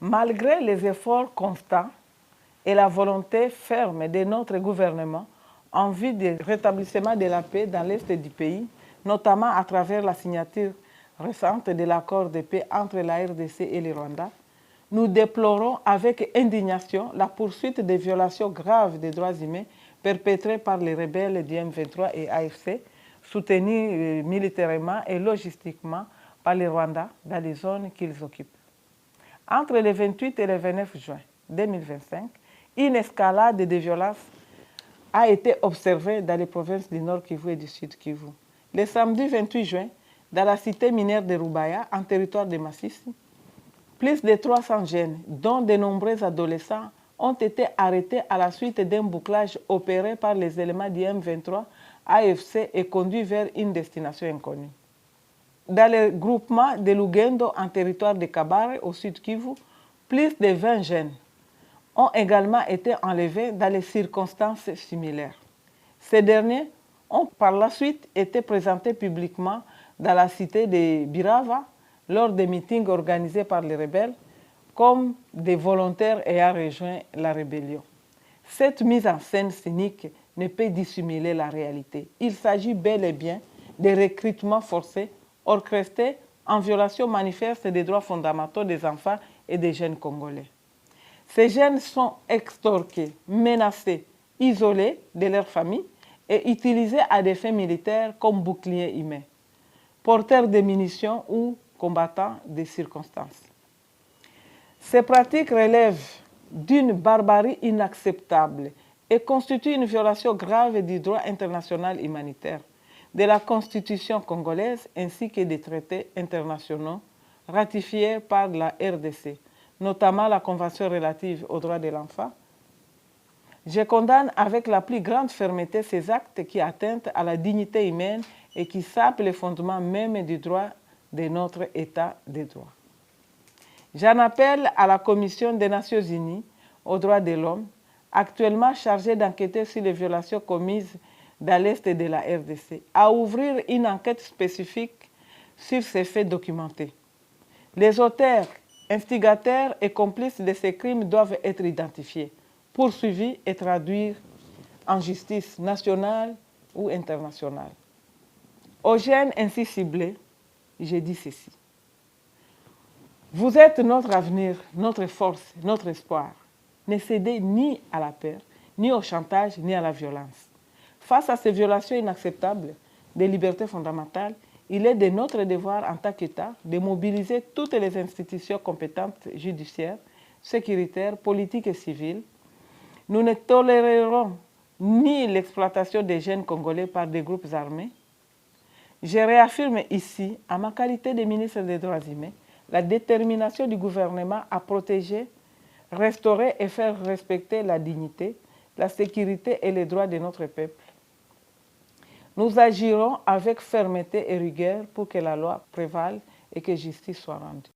Malgré les efforts constants et la volonté ferme de notre gouvernement en vue du rétablissement de la paix dans l'est du pays, notamment à travers la signature récente de l'accord de paix entre la RDC et le Rwanda, nous déplorons avec indignation la poursuite des violations graves des droits humains perpétrées par les rebelles du M23 et AFC, soutenus militairement et logistiquement par les Rwandais dans les zones qu'ils occupent. Entre le 28 et le 29 juin 2025, une escalade de violences a été observée dans les provinces du Nord Kivu et du Sud Kivu. Le samedi 28 juin, dans la cité minière de Rubaya, en territoire de Massissi, plus de 300 jeunes, dont de nombreux adolescents, ont été arrêtés à la suite d'un bouclage opéré par les éléments du M23 AFC et conduits vers une destination inconnue. Dans le groupement de Lugendo en territoire de Kabare, au sud Kivu, plus de 20 jeunes ont également été enlevés dans les circonstances similaires. Ces derniers ont par la suite été présentés publiquement dans la cité de Birava lors des meetings organisés par les rebelles comme des volontaires ayant rejoint la rébellion. Cette mise en scène cynique ne peut dissimuler la réalité. Il s'agit bel et bien de recrutements forcés orchestrés en violation manifeste des droits fondamentaux des enfants et des jeunes congolais. Ces jeunes sont extorqués, menacés, isolés de leur famille et utilisés à des fins militaires comme boucliers humains, porteurs de munitions ou combattants des circonstances. Ces pratiques relèvent d'une barbarie inacceptable et constituent une violation grave du droit international humanitaire, de la Constitution congolaise ainsi que des traités internationaux ratifiés par la RDC, notamment la Convention relative aux droits de l'enfant. Je condamne avec la plus grande fermeté ces actes qui atteintent à la dignité humaine et qui sapent les fondements même du droit de notre État de droit. J'en appelle à la Commission des Nations Unies aux droits de l'homme, actuellement chargée d'enquêter sur les violations commises dans l'Est de la RDC, à ouvrir une enquête spécifique sur ces faits documentés. Les auteurs, instigateurs et complices de ces crimes doivent être identifiés, poursuivis et traduits en justice nationale ou internationale. Aux jeunes ainsi ciblés, je dis ceci. Vous êtes notre avenir, notre force, notre espoir. Ne cédez ni à la peur, ni au chantage, ni à la violence. Face à ces violations inacceptables des libertés fondamentales, il est de notre devoir en tant qu'État de mobiliser toutes les institutions compétentes judiciaires, sécuritaires, politiques et civiles. Nous ne tolérerons ni l'exploitation des jeunes Congolais par des groupes armés. Je réaffirme ici, à ma qualité de ministre des Droits humains, la détermination du gouvernement à protéger, restaurer et faire respecter la dignité, la sécurité et les droits de notre peuple. Nous agirons avec fermeté et rigueur pour que la loi prévale et que justice soit rendue.